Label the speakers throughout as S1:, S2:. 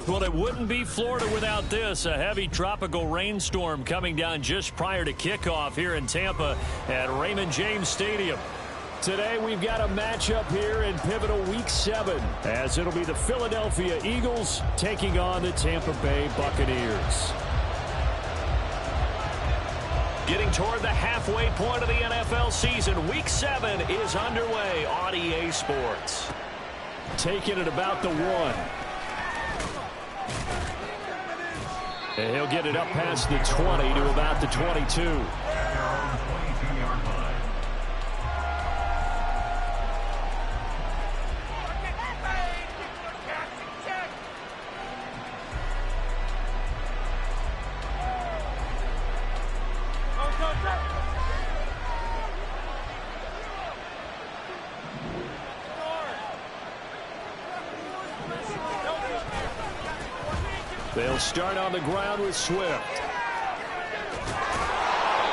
S1: Well, it wouldn't be Florida without this. A heavy tropical rainstorm coming down just prior to kickoff here in Tampa at Raymond James Stadium. Today we've got a matchup here in pivotal Week 7 as it'll be the Philadelphia Eagles taking on the Tampa Bay Buccaneers. Getting toward the halfway point of the NFL season, Week 7 is underway on EA Sports. Taking it about the 1. And he'll get it up past the 20 to about the 22. They'll start on the ground with Swift.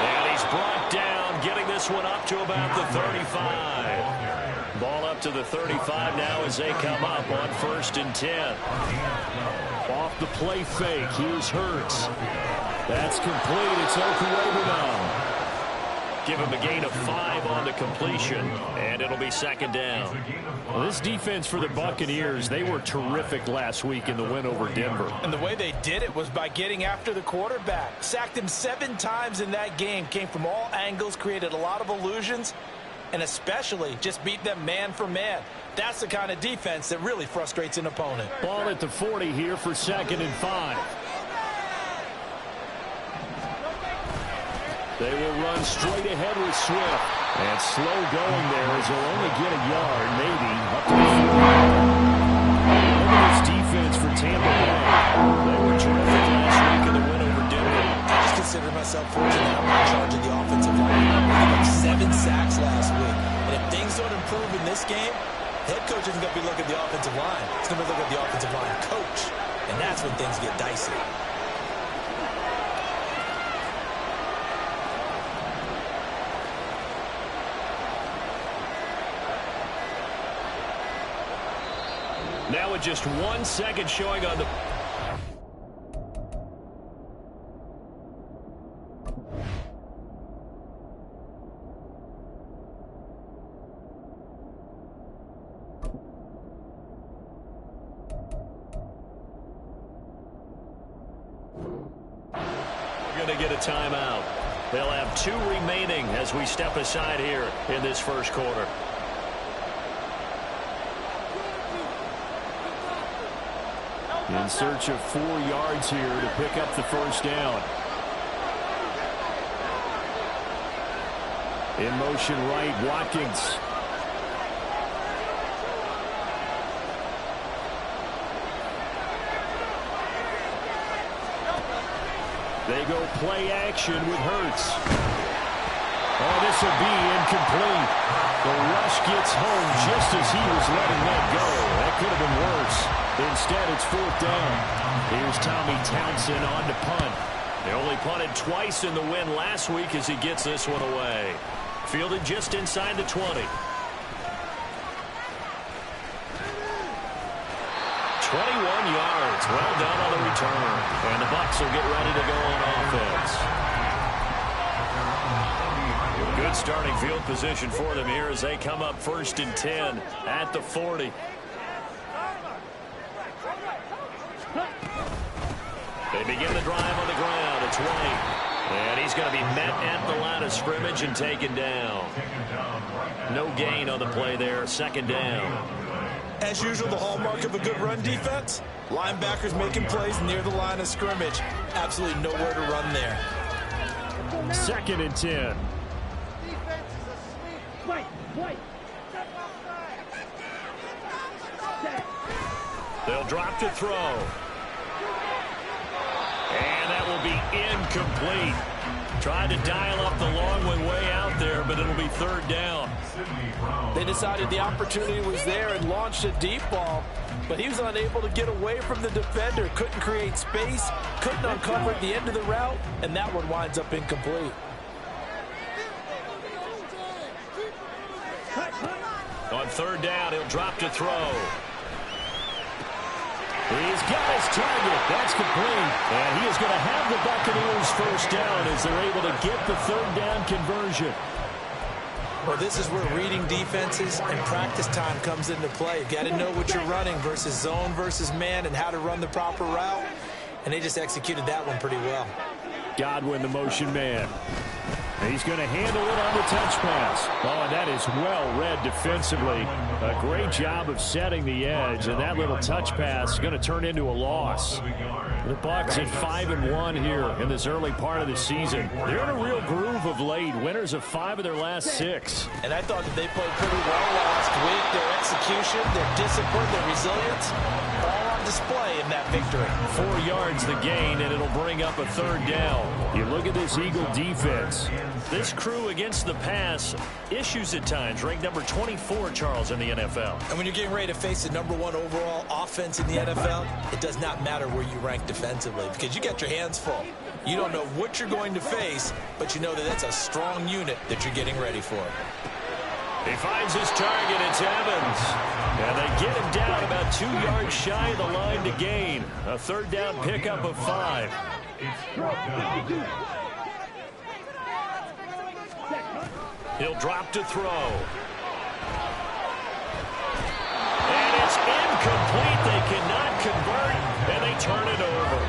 S1: And he's brought down, getting this one up to about the 35. Ball up to the 35 now as they come up on 1st and 10. Off the play fake, here's Hurts. That's complete, it's Okuegbunam now. Give him a gain of 5 on the completion, and it'll be 2nd down. Well, this defense for the Buccaneers, they were terrific last week in the win over Denver.
S2: And the way they did it was by getting after the quarterback. Sacked him 7 times in that game. Came from all angles, created a lot of illusions, and especially just beat them man for man. That's the kind of defense that really frustrates an opponent.
S1: Ball at the 40 here for 2nd and 5. They will run straight ahead with Swift. And slow going there as he'll only get a yard, maybe, up to the 40. Look at this defense for Tampa Bay. They were terrific last week in the win over Denver.
S2: I just consider myself fortunate I'm in charge of the offensive line. We got 7 sacks last week. And if things don't improve in this game, head coach isn't going to be looking at the offensive line. He's going to be looking at the offensive line coach. And that's when things get dicey.
S1: Now with just 1 second showing on the... We're going to get a timeout. They'll have 2 remaining as we step aside here in this first quarter. In search of 4 yards here to pick up the 1st down. In motion right, Watkins. They go play action with Hurts. Oh, this will be incomplete. The rush gets home just as he was letting that go. That could have been worse. Instead, it's 4th down. Here's Tommy Townsend on to punt. They only punted twice in the win last week as he gets this one away. Fielded just inside the 20. 21 yards. Well done on the return. And the Bucs will get ready to go on offense. Good starting field position for them here as they come up 1st and 10 at the 40. They begin the drive on the ground. It's White. And he's going to be met at the line of scrimmage and taken down. No gain on the play there. 2nd down.
S2: As usual, the hallmark of a good run defense, linebackers making plays near the line of scrimmage. Absolutely nowhere to run there.
S1: 2nd and 10. They'll drop to throw. And that will be incomplete. Tried to dial up the long one way out there, there, but it'll be third down.
S2: They decided the opportunity was there and launched a deep ball, but he was unable to get away from the defender, couldn't create space, couldn't uncover at the end of the route, and that one winds up incomplete.
S1: On third down, he'll drop to throw. He's got his target. That's complete. And he is going to have the Buccaneers first down as they're able to get the third down conversion.
S2: Well, this is where reading defenses and practice time comes into play. You've got to know what you're running versus zone versus man and how to run the proper route. And they just executed that one pretty well.
S1: Godwin, the motion man. He's going to handle it on the touch pass. Oh, and that is well read defensively. A great job of setting the edge, and that little touch pass is going to turn into a loss. The Bucs at 5-1 here in this early part of the season. They're in a real groove of late. Winners of 5 of their last 6.
S2: And I thought that they played pretty well last week. Their execution, their discipline, their resilience, all on display in that victory.
S1: 4 yards the gain, and it'll bring up a third down. You look at this Eagle defense. This crew against the pass, issues at times, ranked number 24, Charles, in the NFL.
S2: And when you're getting ready to face the number 1 overall offense in the NFL, it does not matter where you rank defensively because you got your hands full. You don't know what you're going to face, but you know that that's a strong unit that you're getting ready for.
S1: He finds his target. It's Evans. And they get him down about 2 yards shy of the line to gain. A third down pickup of 5. He'll drop to throw. And it's incomplete. They cannot convert, and they turn it over.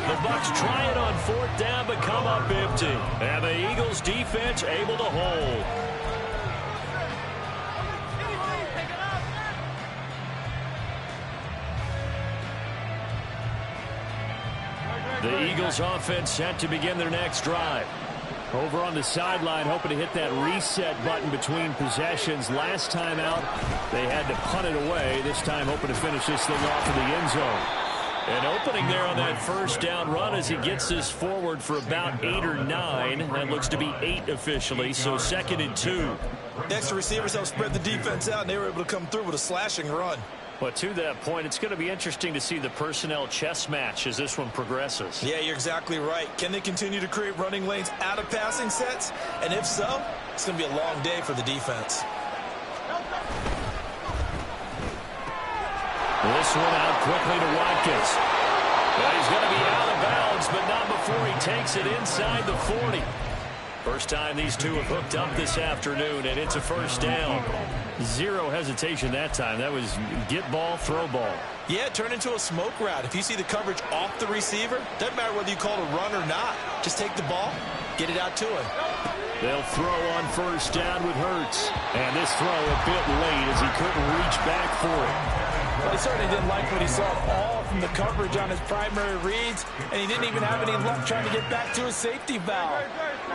S1: The Bucs try it on 4th down, but come up empty. And the Eagles defense able to hold. The Eagles offense set to begin their next drive. Over on the sideline, hoping to hit that reset button between possessions. Last time out, they had to punt it away. This time, hoping to finish this thing off in the end zone. And opening there on that first down run as he gets this forward for about 8 or 9. That looks to be 8 officially, so 2nd and 2.
S2: Next, the receivers helped spread the defense out, and they were able to come through with a slashing run.
S1: But to that point, it's going to be interesting to see the personnel chess match as this one progresses.
S2: Yeah, you're exactly right. Can they continue to create running lanes out of passing sets? And if so, it's going to be a long day for the defense.
S1: This one out quickly to Watkins. Well, he's going to be out of bounds, but not before he takes it inside the 40. First time these two have hooked up this afternoon, and it's a first down. 0 hesitation that time. That was get ball, throw ball.
S2: Yeah, it turned into a smoke route. If you see the coverage off the receiver, doesn't matter whether you call it a run or not. Just take the ball, get it out to him.
S1: They'll throw on first down with Hurts. And this throw a bit late as he couldn't reach back for it.
S2: Well, he certainly didn't like what he saw all from the coverage on his primary reads, and he didn't even have any luck trying to get back to his safety valve.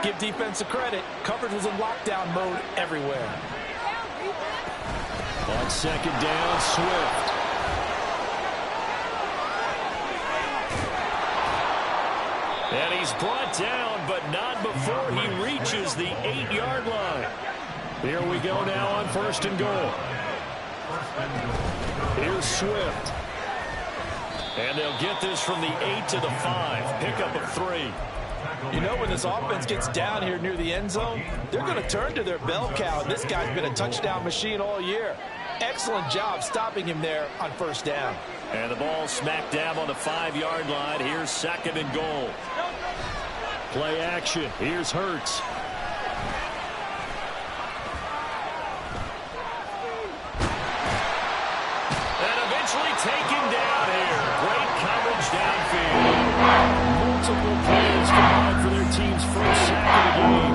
S2: Give defense a credit. Coverage was in lockdown mode everywhere.
S1: On 2nd down, Swift. And he's brought down, but not before he reaches the 8-yard line. Here we go now on 1st and goal. Here's Swift. And they'll get this from the 8 to the 5. Pickup of 3.
S2: You know, when this offense gets down here near the end zone, they're going to turn to their bell cow. And this guy's been a touchdown machine all year. Excellent job stopping him there on first down.
S1: And the ball smack dab on the 5-yard line. Here's 2nd and goal. Play action. Here's Hurts. And eventually taken down here. Great coverage downfield. Multiple players combined for their team's first sack of the game.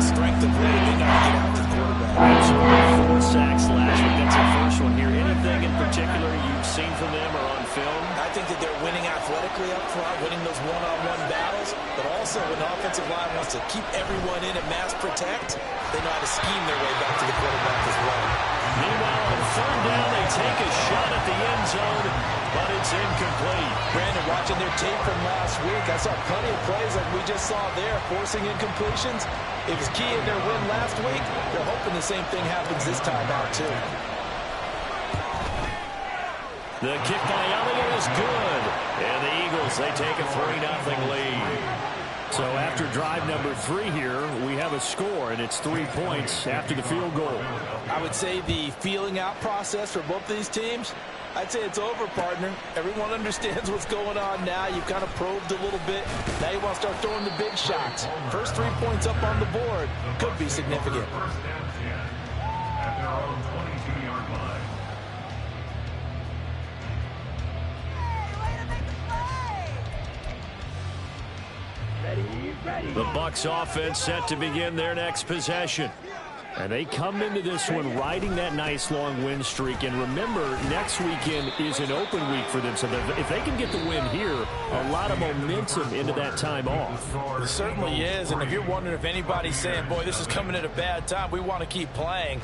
S2: Strength of play. They got to get after the quarterback.
S1: Absolutely. 4 sacks last week. That's the first one here. Anything in particular you've seen from them or on film?
S2: I think that they're winning athletically up front, winning those one-on-one battles, but also when the offensive line wants to keep everyone in and mass protect, they know how to scheme their way back to the quarterback as well.
S1: Meanwhile, on third down, they take a shot at the end zone, but it's incomplete.
S2: Brandon, watching their tape from last week, I saw plenty of plays like we just saw there, forcing incompletions. It was key in their win last week. They're hoping the same thing happens this time out, too.
S1: The kick by Elliott is good. And the Eagles, they take a 3-0 lead. So after drive number 3 here, we have a score, and it's 3 points after the field goal.
S2: I would say the feeling out process for both of these teams, I'd say it's over, partner. Everyone understands what's going on now. You've kind of probed a little bit. Now you want to start throwing the big shots. First 3 points up on the board could be significant.
S1: The Bucs offense set to begin their next possession. And they come into this one riding that nice long win streak. And remember, next weekend is an open week for them. So if they can get the win here, a lot of momentum into that time off.
S2: It certainly is. And if you're wondering if anybody's saying, boy, this is coming at a bad time, we want to keep playing,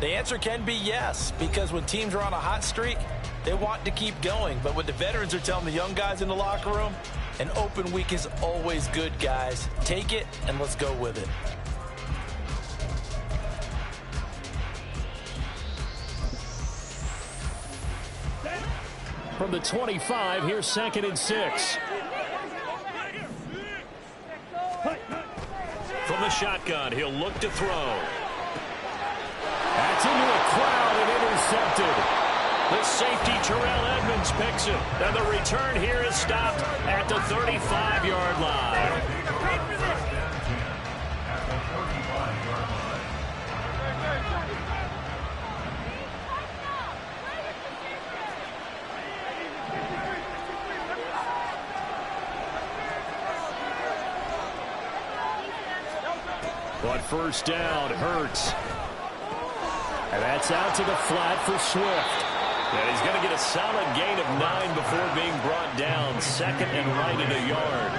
S2: the answer can be yes. Because when teams are on a hot streak, they want to keep going. But what the veterans are telling the young guys in the locker room, an open week is always good, guys. Take it, and let's go with it.
S1: From the 25, here's 2nd and 6. From the shotgun, he'll look to throw. That's into a crowd and intercepted. The safety, Terrell Edmonds, picks it. And the return here is stopped at the 35-yard line. But first down, Hurts. And that's out to the flat for Swift. And he's going to get a solid gain of 9 before being brought down. 2nd and right at a yard.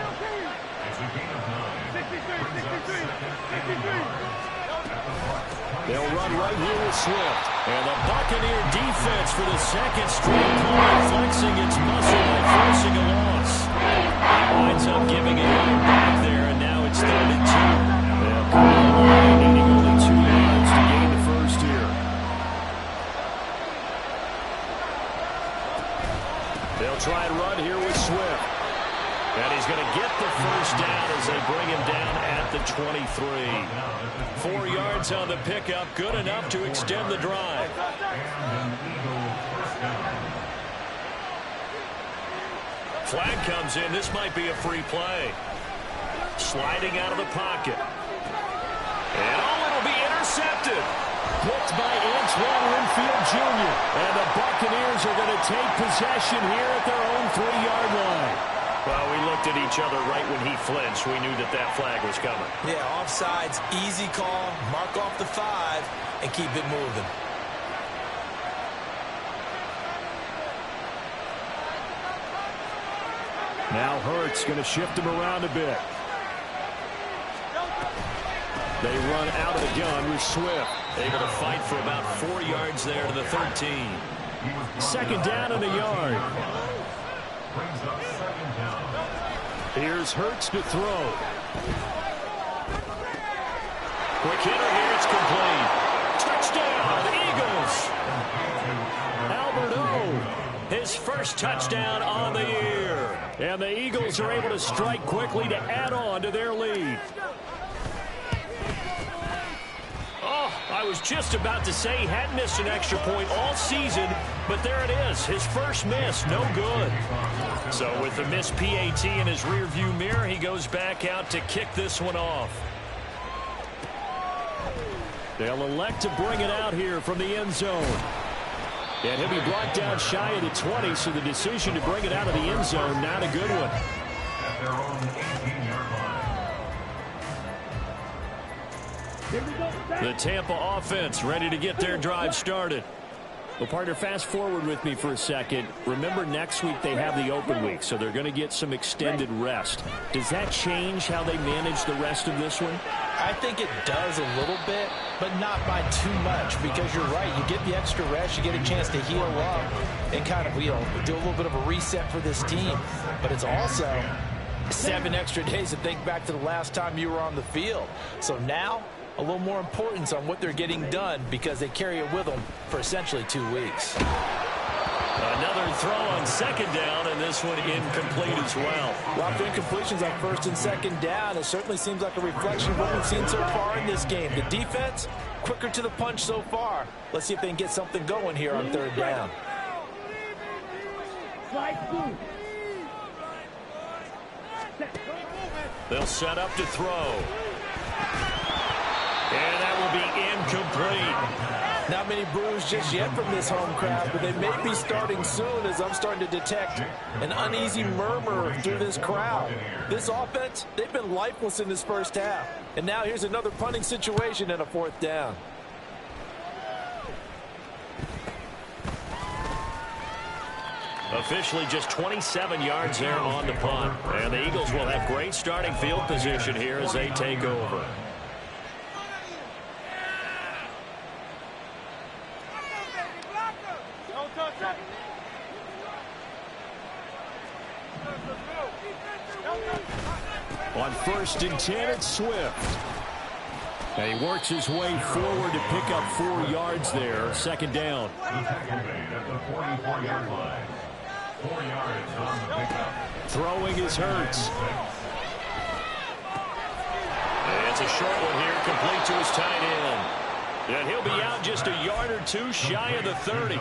S1: They'll run right here with Swift. And the Buccaneer defense for the second straight play, flexing its muscle by forcing a loss. He winds up giving a yard back there, and now it's 3rd and 2. They'll come on the line, needing only 2 yards to gain the first here. They'll try and run here with Swift. And he's going to get the first down as they bring him down at the 23. 4 yards on the pickup, good enough to extend the drive. Flag comes in. This might be a free play. Sliding out of the pocket. And it'll be intercepted. Picked by Antoine Winfield Jr. And the Buccaneers are going to take possession here at their own 3-yard line. Well, we looked at each other right when he flinched. We knew that flag was coming.
S2: Yeah, offsides, easy call. Mark off the 5 and keep it moving.
S1: Now Hurts going to shift him around a bit. They run out of the gun with Swift. Able to fight for about 4 yards there to the 13. 2nd down and a yard. Here's Hurts to throw. Quick hitter here, it's complete. Touchdown, Eagles. Albert O, his first touchdown on the year. And the Eagles are able to strike quickly to add on to their lead. I was just about to say he hadn't missed an extra point all season, but there it is. His first miss, no good. So with the missed PAT in his rearview mirror, he goes back out to kick this one off. They'll elect to bring it out here from the end zone. And he'll be brought down shy of the 20, so the decision to bring it out of the end zone, not a good one. The Tampa offense ready to get their drive started. Well, partner, fast forward with me for a second. Remember, next week they have the open week, so they're going to get some extended rest. Does that change how they manage the rest of this one?
S2: I think it does a little bit, but not by too much, because you're right. You get the extra rest, you get a chance to heal up and kind of, do a little bit of a reset for this team. But it's also 7 extra days to think back to the last time you were on the field. So now, a little more importance on what they're getting done because they carry it with them for essentially 2 weeks.
S1: Another throw on second down, and this one incomplete as well.
S2: Lots of incompletions on first and second down. It certainly seems like a reflection of what we've seen so far in this game. The defense, quicker to the punch so far. Let's see if they can get something going here on third down.
S1: They'll set up to throw. And that will be incomplete.
S2: Not many boos just yet from this home crowd, but they may be starting soon as I'm starting to detect an uneasy murmur through this crowd. This offense, they've been lifeless in this first half. And now here's another punting situation and a fourth down.
S1: Officially just 27 yards there on the punt. And the Eagles will have great starting field position here as they take over. On first and 10, it's Swift. And he works his way forward to pick up 4 yards there. Second down. Throwing is Hurts. And it's a short one here, complete to his tight end. And he'll be out just a yard or two shy of the 30.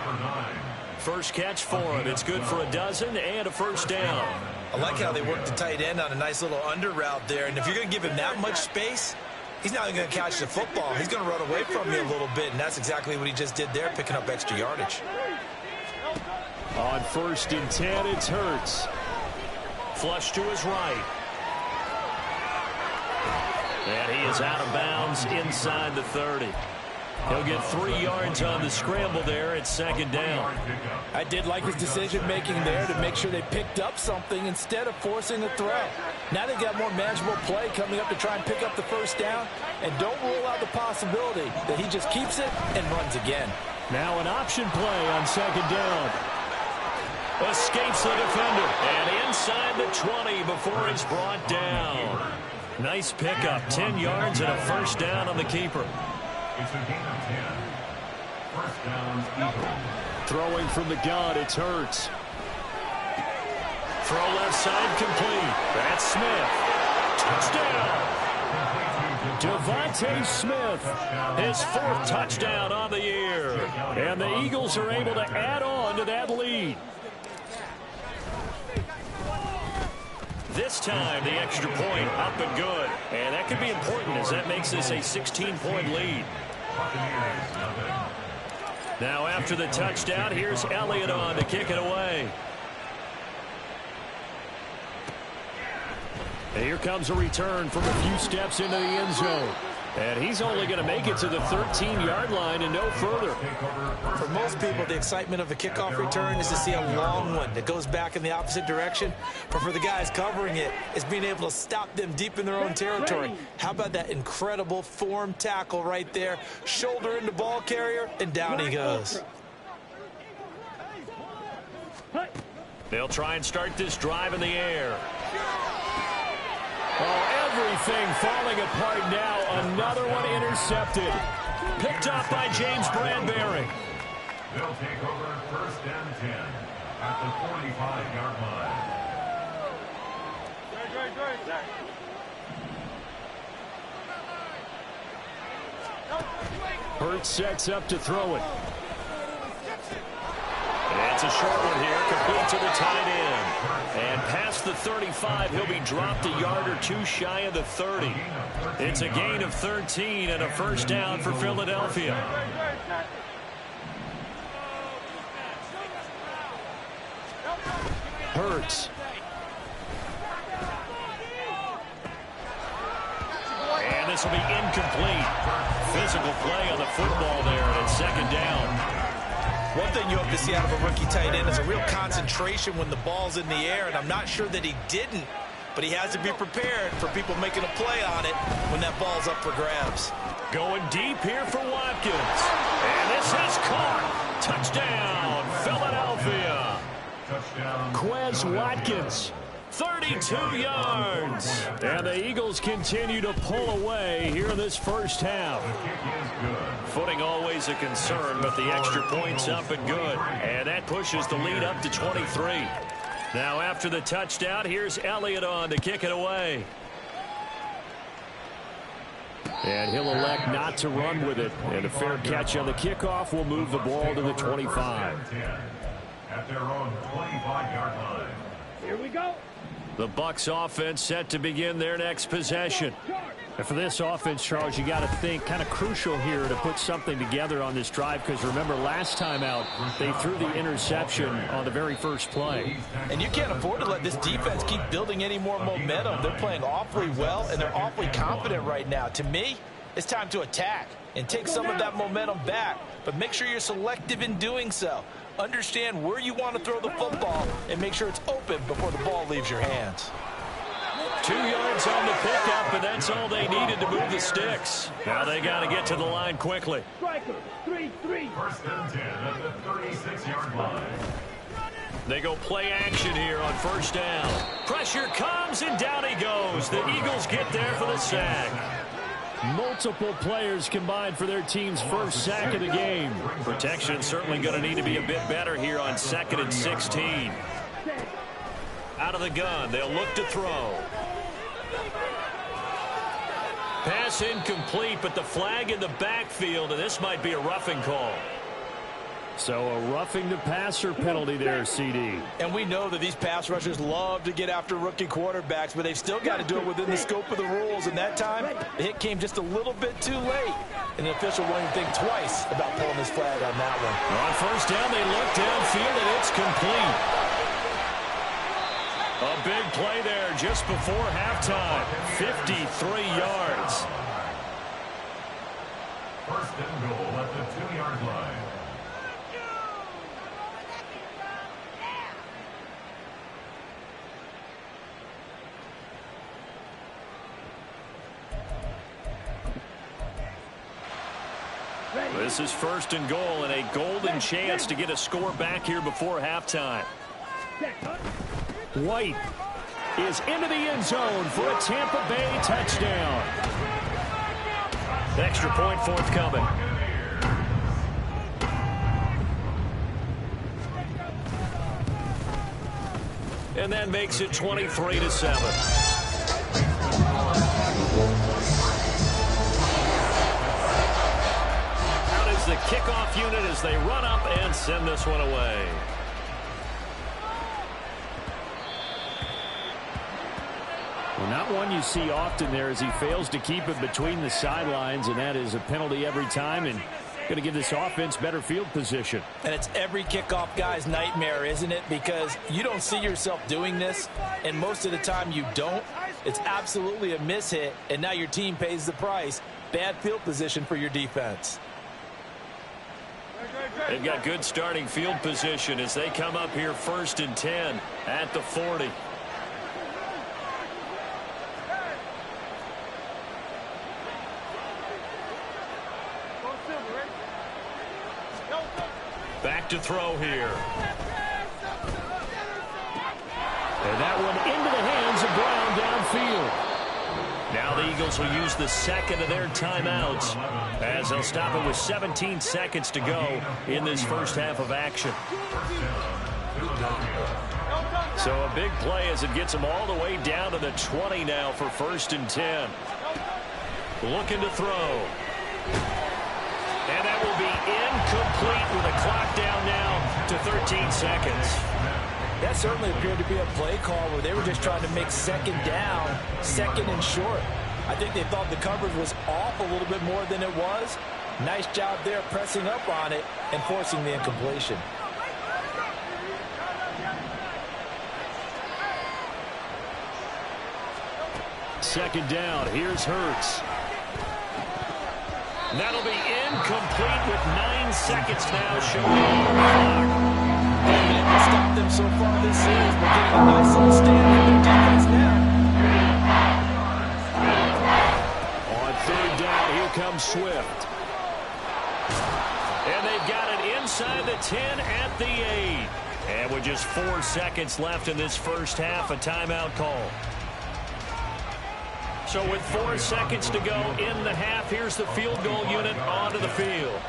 S1: First catch for him. It's good for a dozen and a first down.
S2: I like how they work the tight end on a nice little under route there. And if you're going to give him that much space, he's not even going to catch the football. He's going to run away from you a little bit, and that's exactly what he just did there, picking up extra yardage.
S1: On first and 10, it's Hurts. Flush to his right. And he is out of bounds inside the 30. He'll get 3 yards on the scramble there at second down.
S2: I did like his decision-making there to make sure they picked up something instead of forcing a throw. Now they've got more manageable play coming up to try and pick up the first down. And don't rule out the possibility that he just keeps it and runs again.
S1: Now an option play on second down. Escapes the defender. And inside the 20 before he's brought down. Nice pickup. 10 yards and a first down on the keeper.
S3: It's a gain of 10. First down, Eagles.
S1: Throwing from the gun, it's Hurts. Throw left side complete. That's Smith. Touchdown. Devontae Smith, his 4th touchdown on the year. And the Eagles are able to add on to that lead. This time, the extra point up and good. And that could be important as that makes this a 16-point lead. Now after the touchdown, here's Elliott on to kick it away. And here comes a return from a few steps into the end zone. And he's only going to make it to the 13-yard line and no further.
S2: For most people, the excitement of a kickoff return is to see a long one that goes back in the opposite direction. But for the guys covering it, it's being able to stop them deep in their own territory. How about that incredible form tackle right there? Shoulder into ball carrier, and down he goes.
S1: They'll try and start this drive in the air. Oh, everything falling apart now. Another one intercepted. Picked up by James Bradbury.
S3: They'll take over first and 10 at the 45-yard line.
S1: Hurts sets up to throw it. And it's a short one here, complete to the tight end. And past the 35, he'll be dropped a yard or two shy of the 30. It's a gain of 13 and a first down for Philadelphia. Hurts. And this will be incomplete. Physical play on the football there, and it's second down.
S2: One thing you hope to see out of a rookie tight end is a real concentration when the ball's in the air, and I'm not sure that he didn't, but he has to be prepared for people making a play on it when that ball's up for grabs.
S1: Going deep here for Watkins. And this is caught. Touchdown, Philadelphia. Quez Watkins, 32 yards. And the Eagles continue to pull away here in this first half. Footing always a concern, but the extra point's up and good. And that pushes the lead up to 23. Now after the touchdown, here's Elliott on to kick it away. And he'll elect not to run with it. And a fair catch on the kickoff will move the ball to the 25.
S3: At their own 25-yard line.
S4: Here we go.
S1: The Bucs offense set to begin their next possession.
S5: And for this offense, Charles, you got to think kind of crucial here to put something together on this drive, because remember last time out they threw the interception on the very first play.
S2: And you can't afford to let this defense keep building any more momentum. They're playing awfully well, and they're awfully confident right now. To me, it's time to attack and take some of that momentum back, but make sure you're selective in doing so. Understand where you want to throw the football and make sure it's open before the ball leaves your hands.
S1: 2 yards on the pickup, and that's all they needed to move the sticks. Now they got to get to the line quickly.
S4: Striker, 3-3.
S3: First and 10 at the 36-yard line.
S1: They go play action here on first down. Pressure comes, and down he goes. The Eagles get there for the sack.
S5: Multiple players combined for their team's first sack of the game.
S1: Protection certainly going to need to be a bit better here on 2nd and 16. Out of the gun, they'll look to throw. Pass incomplete, but the flag in the backfield, and this might be a roughing call.
S5: So a roughing the passer penalty there, CD.
S2: And we know that these pass rushers love to get after rookie quarterbacks, but they've still got to do it within the scope of the rules. And that time, the hit came just a little bit too late. And the official won't even think twice about pulling his flag on that one.
S1: On first down, they look downfield, and it's complete. A big play there just before halftime. 53 yards.
S3: First and goal at the 2-yard line.
S1: This is first and goal, and a golden chance to get a score back here before halftime.
S5: White is into the end zone for a Tampa Bay touchdown.
S1: Extra point forthcoming. And that makes it 23-7. The kickoff unit as they run up and send this one away.
S5: Well, not one you see often there as he fails to keep it between the sidelines, and that is a penalty every time, and going to give this offense better field position.
S2: And it's every kickoff guy's nightmare, isn't it? Because you don't see yourself doing this, and most of the time you don't. It's absolutely a mishit, and now your team pays the price. Bad field position for your defense.
S1: They've got good starting field position as they come up here first and 10 at the 40. Back to throw here.
S5: And that one into the hands of Brown downfield.
S1: Now the Eagles will use the second of their timeouts as they'll stop it with 17 seconds to go in this first half of action. So a big play as it gets them all the way down to the 20 now for first and 10. Looking to throw. And that will be incomplete with a clock down now to 13 seconds.
S2: That certainly appeared to be a play call where they were just trying to make second down, second and short. I think they thought the coverage was off a little bit more than it was. Nice job there pressing up on it and forcing the incompletion.
S5: Second down. Here's Hurts.
S1: That'll be incomplete with 9 seconds now showing on the clock.
S2: They've been able to stop them so far this series. We're getting a nice little stand in their defense now.
S1: On third down, here comes Swift. And they've got it inside the 10 at the 8. And with just 4 seconds left in this first half, a timeout call. So with 4 seconds to go in the half, here's the field goal unit onto the field.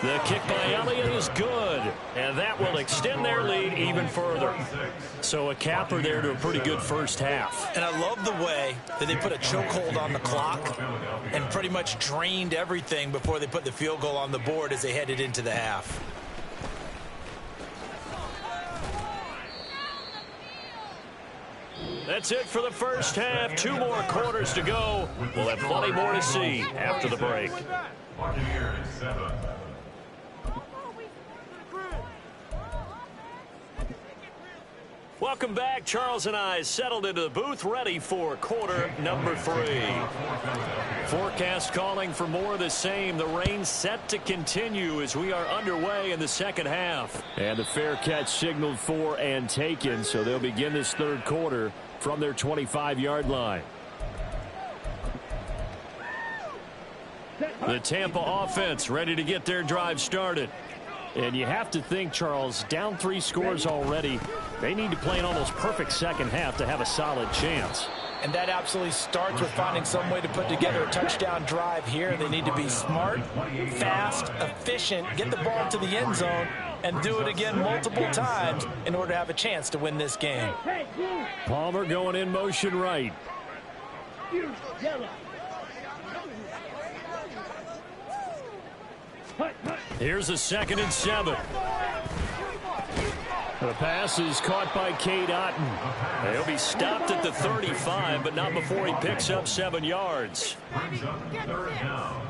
S1: The kick by Elliott is good, and that will extend their lead even further. So a capper there to a pretty good first half.
S2: And I love the way that they put a chokehold on the clock and pretty much drained everything before they put the field goal on the board as they headed into the half.
S1: That's it for the first half. 2 more quarters to go. We'll have plenty more to see after the break.
S3: Buccaneers 7.
S1: Welcome back. Charles and I settled into the booth, ready for quarter number 3. Forecast calling for more of the same. The rain set to continue as we are underway in the second half.
S5: And the fair catch signaled for and taken, so they'll begin this third quarter from their 25-yard line.
S1: The Tampa offense ready to get their drive started.
S5: And you have to think, Charles, down 3 scores already. They need to play an almost perfect second half to have a solid chance.
S2: And that absolutely starts with finding some way to put together a touchdown drive here. They need to be smart, fast, efficient, get the ball to the end zone, and do it again multiple times in order to have a chance to win this game.
S5: Palmer going in motion right.
S1: Here's a 2nd and 7.
S5: The pass is caught by Cade Otton.
S1: He'll be stopped at the 35, but not before he picks up 7 yards.
S3: Brings up 3rd down.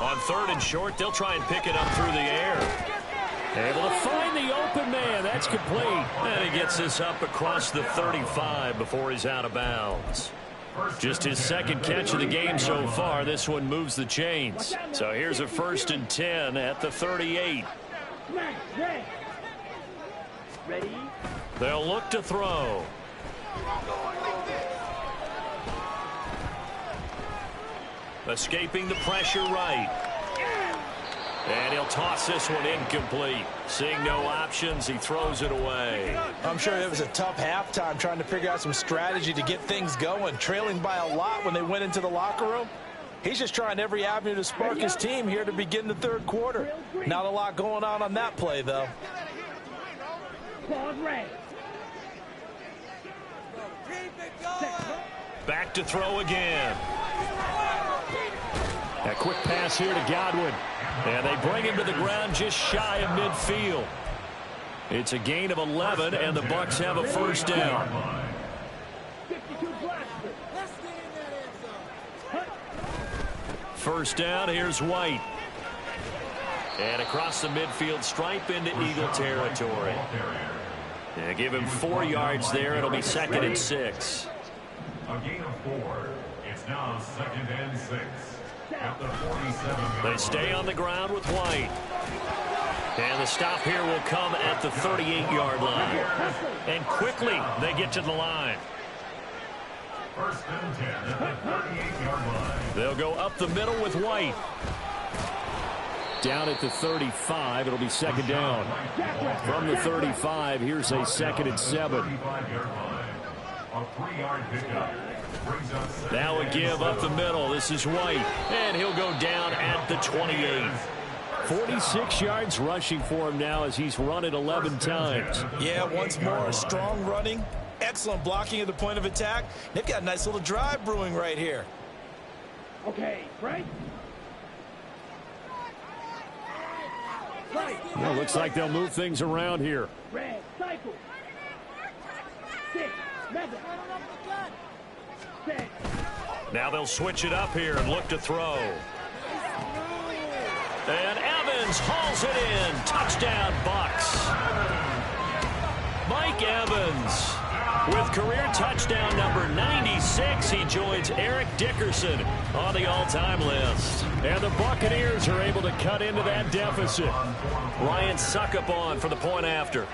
S1: On 3rd and short, they'll try and pick it up through the air. Able to find the open man. That's complete. And he gets this up across the 35 before he's out of bounds. Just his 2nd catch of the game so far. This one moves the chains. So here's a 1st and 10 at the 38. They'll look to throw. Escaping the pressure right. And he'll toss this one incomplete. Seeing no options, he throws it away.
S2: I'm sure it was a tough halftime trying to figure out some strategy to get things going. Trailing by a lot when they went into the locker room. He's just trying every avenue to spark his team here to begin the third quarter. Not a lot going on that play, though.
S1: Back to throw again.
S5: A quick pass here to Godwin.
S1: And they bring him to the ground just shy of midfield. It's a gain of 11, and the Bucs have a 1st down. First down, here's White. And across the midfield stripe into Eagle territory. And give him 4 yards there. It'll be 2nd and 6.
S3: A gain of 4. It's now 2nd and 6. At the 47.
S1: They stay on the ground with White. And the stop here will come at the 38-yard line. And quickly they get to the line.
S3: 1st and 10 at the 38-yard line.
S1: They'll go up the middle with White.
S5: Down at the 35, it'll be 2nd down. From the 35, here's a 2nd and 7.
S3: A 3-yard pickup.
S1: Now a give up the middle. This is White. And he'll go down at the 28.
S5: 46 yards rushing for him now as he's run it 11 times.
S2: Yeah, once more, strong running. Excellent blocking at the point of attack. They've got a nice little drive brewing right here.
S4: Okay, right?
S5: Well, looks like they'll move things around here.
S4: Red, cycle. 6, 7.
S1: Now they'll switch it up here and look to throw. And Evans hauls it in. Touchdown, Bucs. Mike Evans With career touchdown number 96, he joins Eric Dickerson on the all-time list.
S5: And the Buccaneers are able to cut into that deficit.
S1: Ryan Succop for the point after.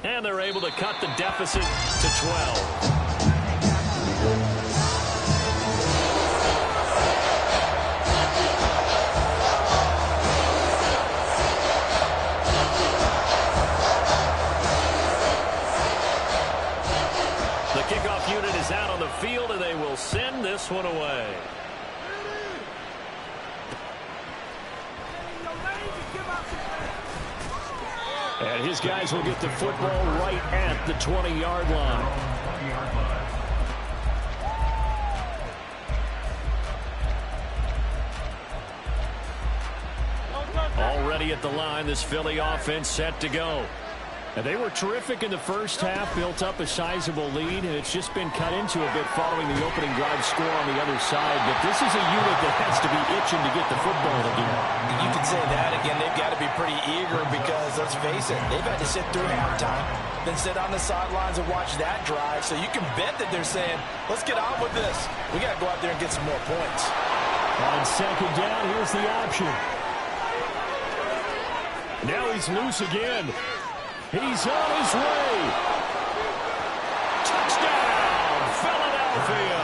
S1: And they're able to cut the deficit to 12. The kickoff unit is out on the field, and they will send this one away.
S5: And his guys will get the football right at the 20-yard line.
S1: Already at the line, this Philly offense set to go.
S5: And they were terrific in the first half, built up a sizable lead, and it's just been cut into a bit following the opening drive score on the other side. But this is a unit that has to be itching to get the football again.
S2: You can say that again. They've got to be pretty eager because, let's face it, they've had to sit through halftime, then sit on the sidelines and watch that drive. So you can bet that they're saying, let's get on with this. We got to go out there and get some more points.
S5: On second down, here's the option. Now he's loose again. He's on his way. Touchdown, Philadelphia.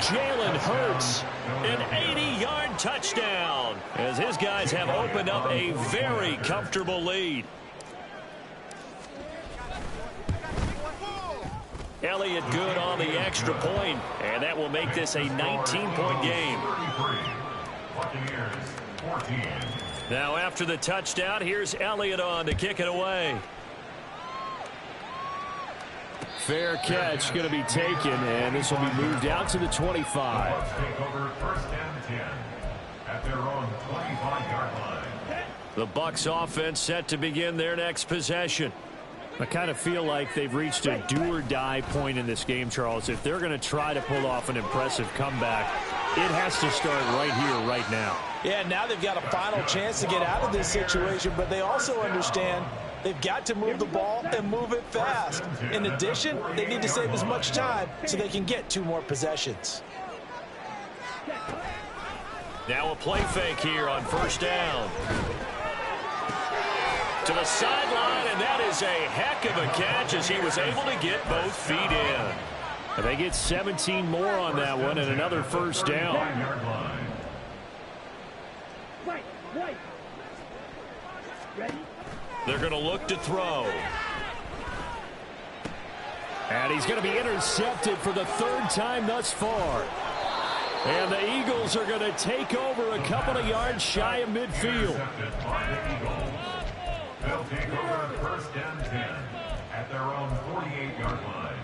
S5: Jalen Hurts, an 80-yard touchdown, as his guys have opened up a very comfortable lead. Elliott good on the extra point, and that will make this a 19-point game.
S3: Buccaneers 14.
S1: Now after the touchdown, here's Elliott on to kick it away.
S5: Fair catch going to be taken, and this will be moved out to the 25.
S3: Take over first and 10 at their own 25-yard line.
S1: The Bucs offense set to begin their next possession.
S5: I kind of feel like they've reached a do-or-die point in this game, Charles. If they're going to try to pull off an impressive comeback, it has to start right here, right now.
S2: Yeah, now they've got a final chance to get out of this situation, but they also understand they've got to move the ball and move it fast. In addition, they need to save as much time so they can get 2 more possessions.
S1: Now a play fake here on first down. To the sideline, and that is a heck of a catch as he was able to get both feet in.
S5: And they get 17 more on that one and another first down.
S4: Right. Ready?
S1: They're going to look to throw.
S5: And he's going to be intercepted for the 3rd time thus far. And the Eagles are going to take over a couple of yards shy of midfield.
S3: They'll take over first and 10 at their own 48-yard line.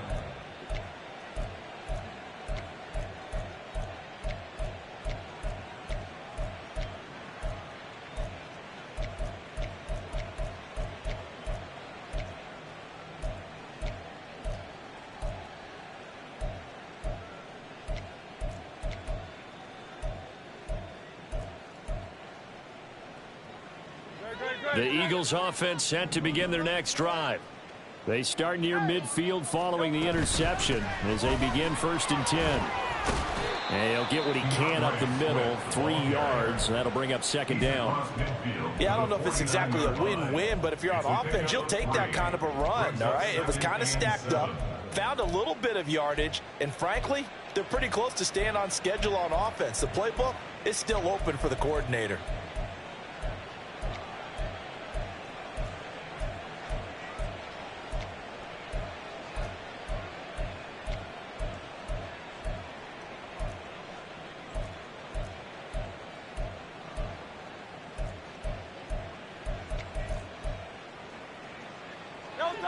S1: The Eagles offense set to begin their next drive.
S5: They start near midfield following the interception as they begin first and 10. And he'll get what he can up the middle, 3 yards. That'll bring up second down.
S2: Yeah, I don't know if it's exactly a win-win, but if you're on offense, you'll take that kind of a run, all right? It was kind of stacked up, found a little bit of yardage, and frankly, they're pretty close to staying on schedule on offense. The playbook is still open for the coordinator.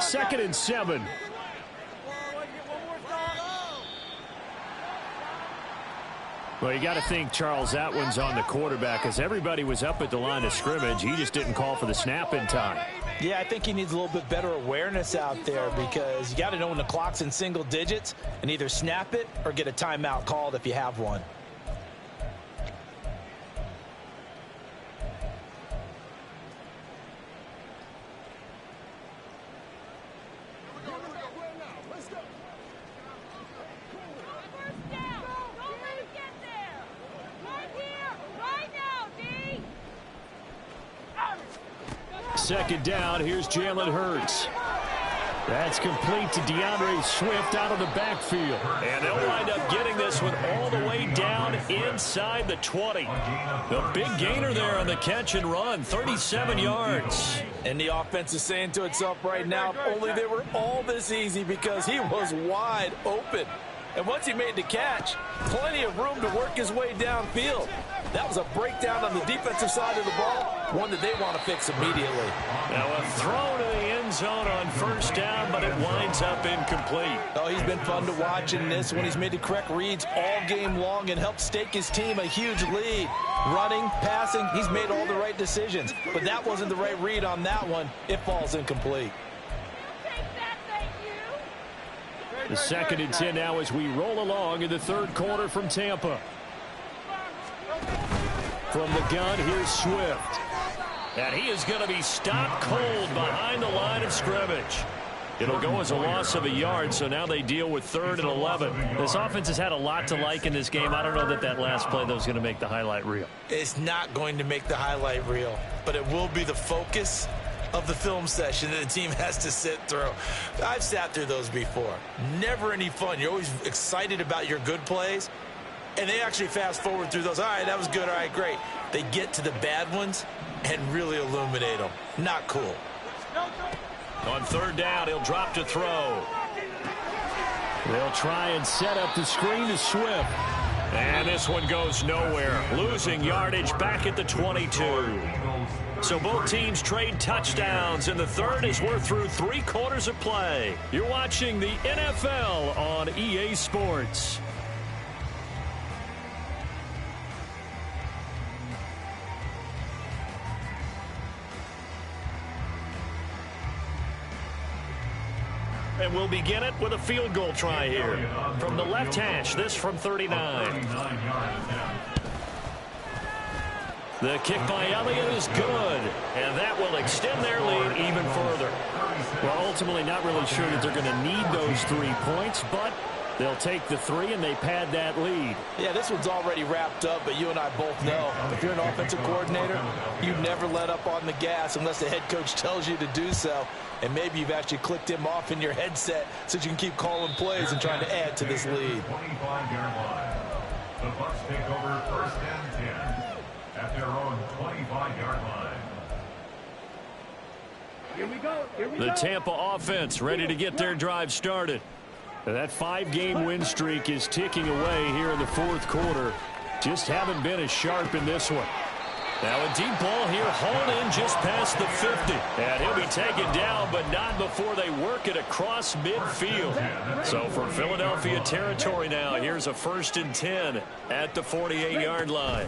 S5: Second and 7. Well, you got to think, Charles, that one's on the quarterback because everybody was up at the line of scrimmage. He just didn't call for the snap in time.
S2: Yeah, I think he needs a little bit better awareness out there because you got to know when the clock's in single digits and either snap it or get a timeout called if you have one.
S5: Second down, here's Jalen Hurts. That's complete to DeAndre Swift out of the backfield. And they'll wind up getting this one all the way down inside the 20. The big gainer there on the catch and run, 37 yards.
S2: And the offense is saying to itself right now, only they were all this easy because he was wide open. And once he made the catch, plenty of room to work his way downfield. That was a breakdown on the defensive side of the ball, one that they want to fix immediately.
S5: Now a throw to the end zone on first down, but it winds up incomplete.
S2: Oh, he's been fun to watch in this when he's made the correct reads all game long and helped stake his team a huge lead. Running, passing, he's made all the right decisions. But that wasn't the right read on that one. It falls incomplete.
S5: The 2nd and 10 now as we roll along in the third quarter from Tampa. From the gun, here's Swift. And he is going to be stopped cold behind the line of scrimmage. It'll go as a loss of a yard, so now they deal with 3rd and 11. This offense has had a lot to like in this game. I don't know that last play, though, is going to make the highlight reel.
S2: It's not going to make the highlight reel, but it will be the focus of the film session that the team has to sit through. I've sat through those before. Never any fun. You're always excited about your good plays, and they actually fast forward through those. All right, that was good. All right, great. They get to the bad ones and really illuminate them. Not cool.
S5: On 3rd down, he'll drop to throw. They'll try and set up the screen to Swift. And this one goes nowhere. Losing yardage back at the 22. So both teams trade touchdowns in the third as we're through 3 quarters of play. You're watching the NFL on EA Sports. And we'll begin it with a field goal try here. From the left hash, this from 39. The kick by Elliott is good, and that will extend their lead even further. Well, ultimately not really sure that they're going to need those 3 points, but they'll take the 3 and they pad that lead.
S2: Yeah, this one's already wrapped up, but you and I both know if you're an offensive coordinator, you never let up on the gas unless the head coach tells you to do so. And maybe you've actually clicked him off in your headset so you can keep calling plays and trying to add to this lead.
S3: 25-yard line. The Bucs take over 1st and 10 at their own 25-yard line.
S4: Here we go.
S5: The Tampa offense ready to get their drive started. That 5-game win streak is ticking away here in the 4th quarter. Just haven't been as sharp in this one. Now a deep ball here, hauled in just past the 50. And he'll be taken down, but not before they work it across midfield. So from Philadelphia territory now, here's a 1st and 10 at the 48-yard line.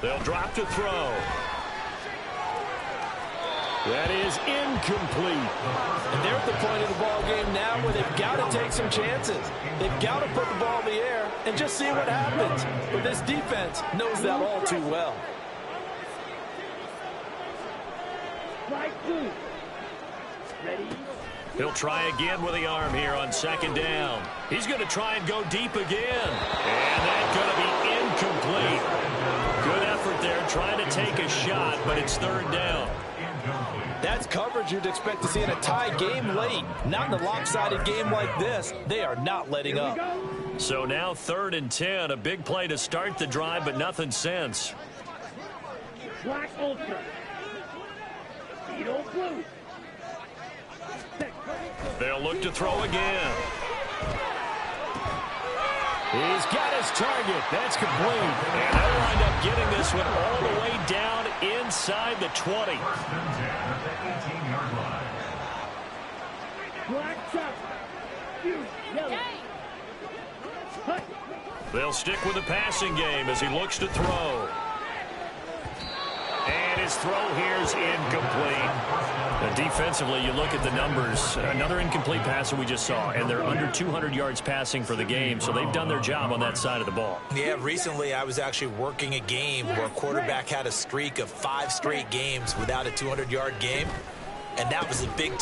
S5: They'll drop to throw. That is incomplete.
S2: And they're at the point of the ball game now where they've got to take some chances. They've got to put the ball in the air and just see what happens. But this defense knows that all too well.
S4: Ready?
S5: He'll try again with the arm here on 2nd down. He's going to try and go deep again. And that's going to be incomplete. Good effort there trying to take a shot, but it's 3rd down.
S2: That's coverage you'd expect to see in a tie game late. Not in a lopsided game like this. They are not letting up.
S5: So now 3rd and 10. A big play to start the drive, but nothing since.
S4: Black Ultra. Beetle Blue.
S5: They'll look to throw again. He's got his target. That's complete. And they'll wind up getting this one all the way down inside the 20.
S4: Black Chuck. Yellow.
S5: They'll stick with the passing game as he looks to throw. And his throw here is incomplete. Defensively, you look at the numbers. Another incomplete passer we just saw, and they're under 200 yards passing for the game, so they've done their job on that side of the ball.
S2: Yeah, recently I was actually working a game where a quarterback had a streak of 5 straight games without a 200-yard game, and that was a big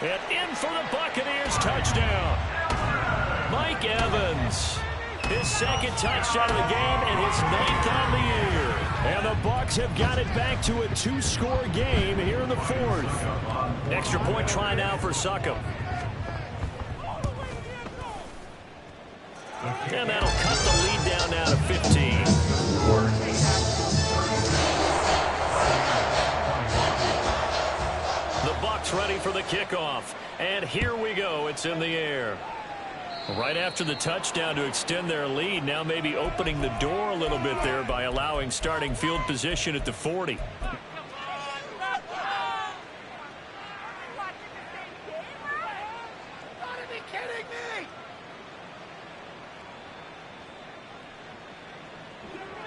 S5: And in for the Buccaneers touchdown. Mike Evans, his 2nd touchdown of the game and his 9th on the year. And the Bucs have got it back to a 2-score game here in the fourth. Extra point try now for Succop. And that'll cut the lead down now to 15. The Bucs ready for the kickoff. And here we go. It's in the air. Right after the touchdown to extend their lead, now maybe opening the door a little bit there by allowing starting field position at the 40.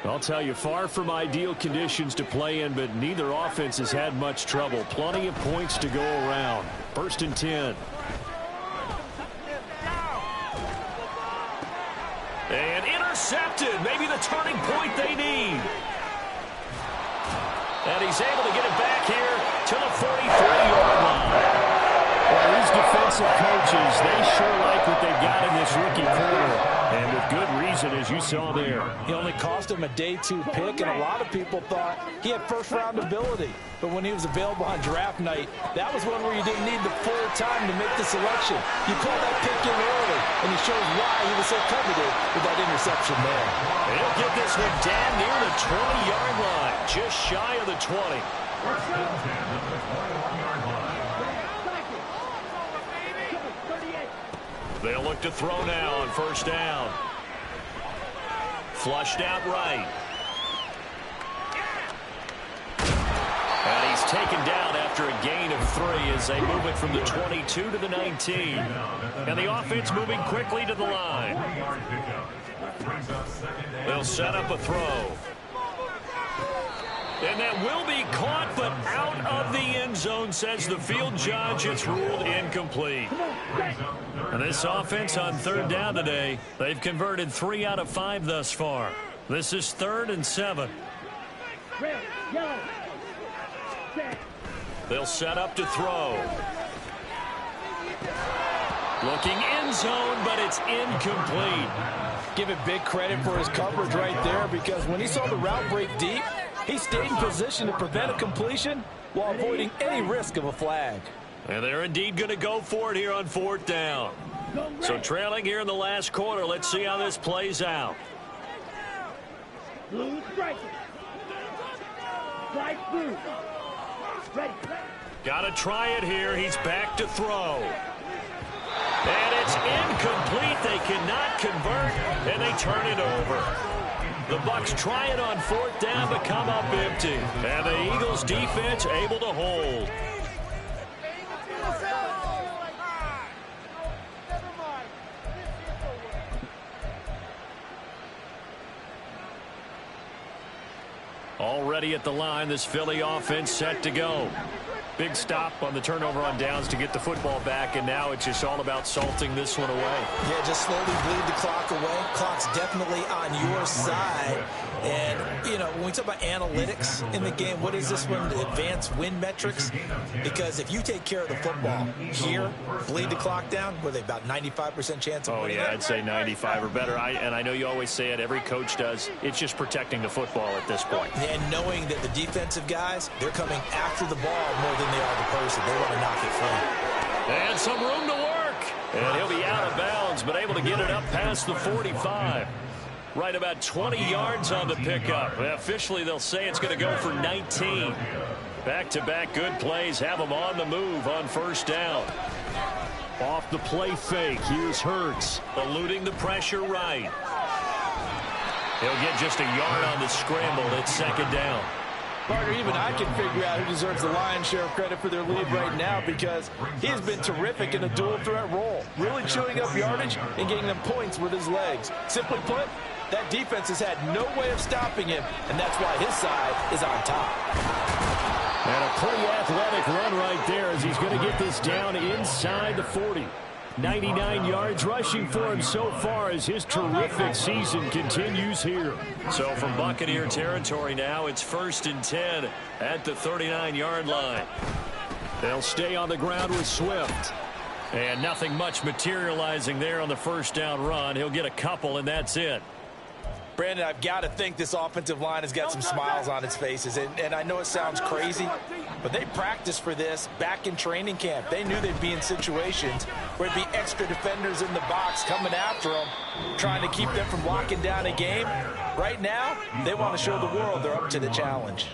S5: I'll tell you, far from ideal conditions to play in, but neither offense has had much trouble. Plenty of points to go around. 1st and 10. And intercepted. Maybe the turning point they need. And he's able to get it back here to the 43-yard line. Well, these defensive coaches, they sure like what they've got in this rookie corner. And with good reason, as you saw there.
S2: He only cost him a day 2 pick, and a lot of people thought he had first-round ability. But when he was available on draft night, that was one where you didn't need the full time to make the selection. You called that pick in early, and he shows why he was so coveted with that interception there.
S5: He'll get this one down near the 20-yard line, just shy of the 20. They'll look to throw now on 1st down. Flushed out right. And he's taken down after a gain of 3 as they move it from the 22 to the 19. And the offense moving quickly to the line. They'll set up a throw. And that will be caught, but out of the end zone, says the field judge. It's ruled incomplete. And this offense on 3rd down today, they've converted 3 out of 5 thus far. This is 3rd and 7. They'll set up to throw. Looking end zone, but it's incomplete.
S2: Give it big credit for his coverage right there, because when he saw the route break deep, he stayed in position to prevent a completion while avoiding any risk of a flag.
S5: And they're indeed going to go for it here on 4th down. So trailing here in the last quarter, let's see how this plays out.
S4: Blue striker. Strike blue. Ready.
S5: Got to try it here. He's back to throw. And it's incomplete. They cannot convert, and they turn it over. The Bucs try it on 4th down, but come up empty. And the Eagles defense able to hold. Already at the line, this Philly offense set to go. Big stop on the turnover on downs to get the football back, and now it's just all about salting this one away.
S2: Yeah, just slowly bleed the clock away. Clock's definitely on your side. And, you know, when we talk about analytics in the game, what is this one? Advanced win metrics? Because if you take care of the football here, bleed the clock down, were they about 95% chance of winning?
S5: Oh, yeah, I'd say 95 or better. And I know you always say it, every coach does. It's just protecting the football at this point.
S2: And knowing that the defensive guys, they're coming after the ball more than they are the person. They want to knock it free.
S5: And some room to work. And he'll be out of bounds, but able to get it up past the 45. Right about 20 yards on the pickup. Officially, they'll say it's going to go for 19. Back-to-back good plays have them on the move on 1st down. Off the play fake, here's Hurts. Eluding the pressure right. He'll get just a yard on the scramble. It's 2nd down.
S2: Partner, even I can figure out who deserves the lion's share of credit for their lead right now, because he has been terrific in a dual threat role, really chewing up yardage and getting them points with his legs. Simply put, that defense has had no way of stopping him, and that's why his side is on top.
S5: And a pretty athletic run right there as he's going to get this down inside the 40. 99 yards rushing for him so far as his terrific season continues here. So from Buccaneer territory now, it's 1st and 10 at the 39-yard line. They'll stay on the ground with Swift. And nothing much materializing there on the 1st down run. He'll get a couple, and that's it.
S2: Brandon, I've got to think this offensive line has got some smiles on its faces. And I know it sounds crazy, but they practiced for this back in training camp. They knew they'd be in situations where there'd be extra defenders in the box coming after them, trying to keep them from locking down a game. Right now, they want to show the world they're up to the challenge.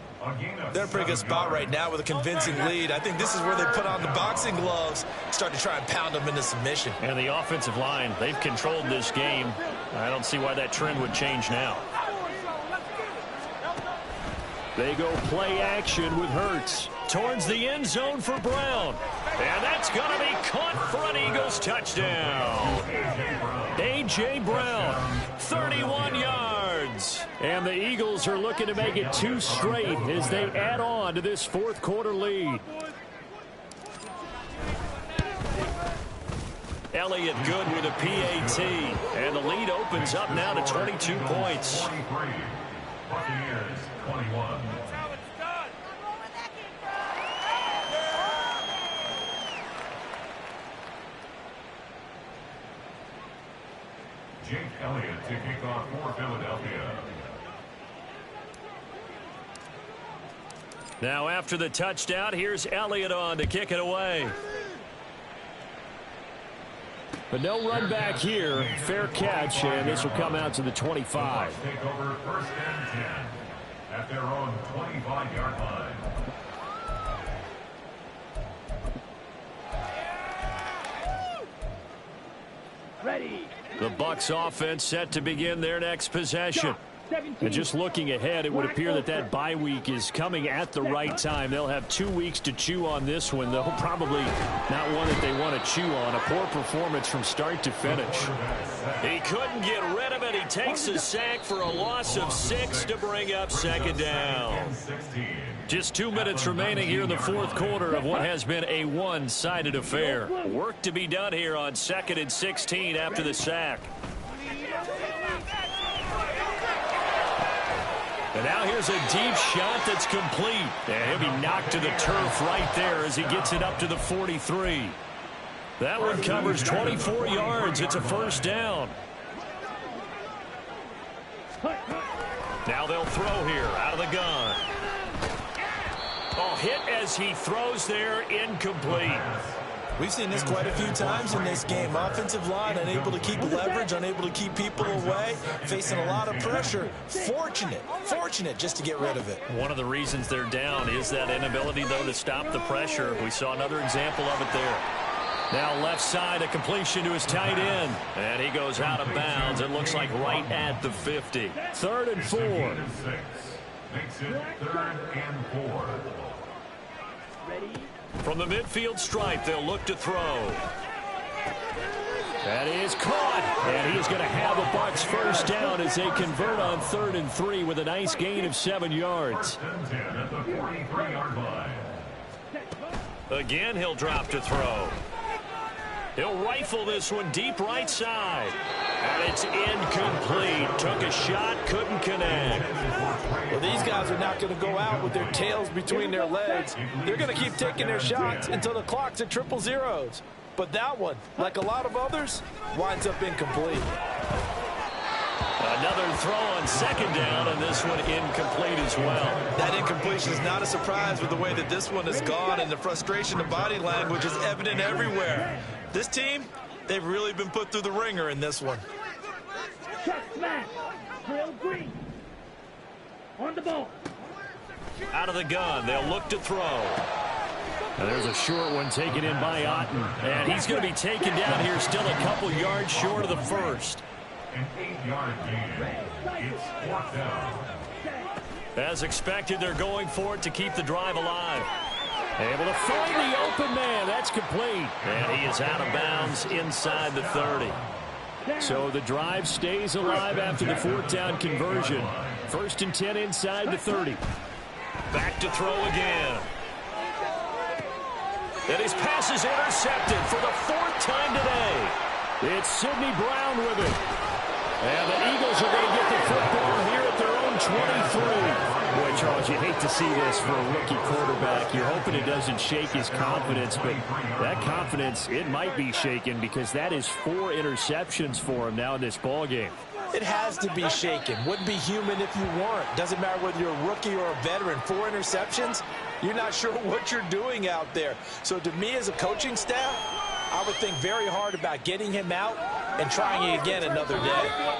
S6: They're in a pretty good spot right now with a convincing lead. I think this is where they put on the boxing gloves, start to try and pound them into submission.
S5: And the offensive line, they've controlled this game. I don't see why that trend would change now. They go play action with Hurts. Towards the end zone for Brown. And that's going to be caught for an Eagles touchdown. A.J. Brown, 31 yards. And the Eagles are looking to make it 2 straight as they add on to this fourth quarter lead. Elliott good with a PAT. And the lead opens up now to 22 points.
S3: 43. Buccaneers 21. Jake Elliott to kick off for Philadelphia.
S5: Now after the touchdown, here's Elliott on to kick it away. But no run back here. Fair catch, and this will come out to the 25.
S3: Take over first and 10 at their own 25-yard line.
S4: Ready.
S5: The Bucs offense set to begin their next possession. And just looking ahead, it would appear that bye week is coming at the right time. They'll have 2 weeks to chew on this one, though probably not one that they want to chew on. A poor performance from start to finish. He couldn't get rid of it. He takes a sack for a loss of 6 to bring up second down. Just 2 minutes remaining here in the fourth quarter of what has been a one-sided affair. Work to be done here on 2nd and 16 after the sack. And now here's a deep shot that's complete. And he'll be knocked to the turf right there as he gets it up to the 43. That one covers 24 yards. It's a first down. Now they'll throw here out of the gun. Oh, hit as he throws there, incomplete.
S6: We've seen this quite a few times in this game. Offensive line unable to keep leverage, unable to keep people away, facing a lot of pressure. Fortunate just to get rid of it.
S5: One of the reasons they're down is that inability, though, to stop the pressure. We saw another example of it there. Now left side, a completion to his tight end. And he goes out of bounds. It looks like right at the 50. 3rd and 4.
S3: Makes it 3rd and 4.
S4: Ready.
S5: From the midfield stripe, they'll look to throw. That is caught. And he is going to have a Bucs first down as they convert on 3rd and 3 with a nice gain of 7 yards.
S3: 10 at the 43-yard line.
S5: Again, he'll drop to throw. He'll rifle this one deep right side. And it's incomplete. Took a shot, couldn't connect.
S2: Well, these guys are not going to go out with their tails between their legs. They're going to keep taking their shots until the clock's at 000. But that one, like a lot of others, winds up incomplete.
S5: Another throw on 2nd down, and this one incomplete as well.
S6: That incompletion is not a surprise with the way that this one has gone, and the frustration of body language is evident everywhere. This team, they've really been put through the ringer in this one.
S4: Check smash. Trail green. On the ball.
S5: Out of the gun, they'll look to throw. And there's a short one taken in by Otten. And he's going to be taken down here still a couple yards short of the first.
S3: An 8-yard gain. It's 4th down.
S5: As expected, they're going for it to keep the drive alive. Able to find the open man. That's complete. And he is out of bounds inside the 30. So the drive stays alive after the 4th down conversion. 1st and 10 inside the 30. Back to throw again. And his pass is intercepted for the 4th time today. It's Sidney Brown with it. And the Eagles are going to get the football here at their own 23. Boy, Charles, you hate to see this for a rookie quarterback. You're hoping it doesn't shake his confidence, but that confidence, it might be shaken because that is 4 interceptions for him now in this ballgame.
S2: It has to be shaken. Wouldn't be human if you weren't. Doesn't matter whether you're a rookie or a veteran. 4 interceptions, you're not sure what you're doing out there. So to me as a coaching staff, I would think very hard about getting him out and trying it again another day.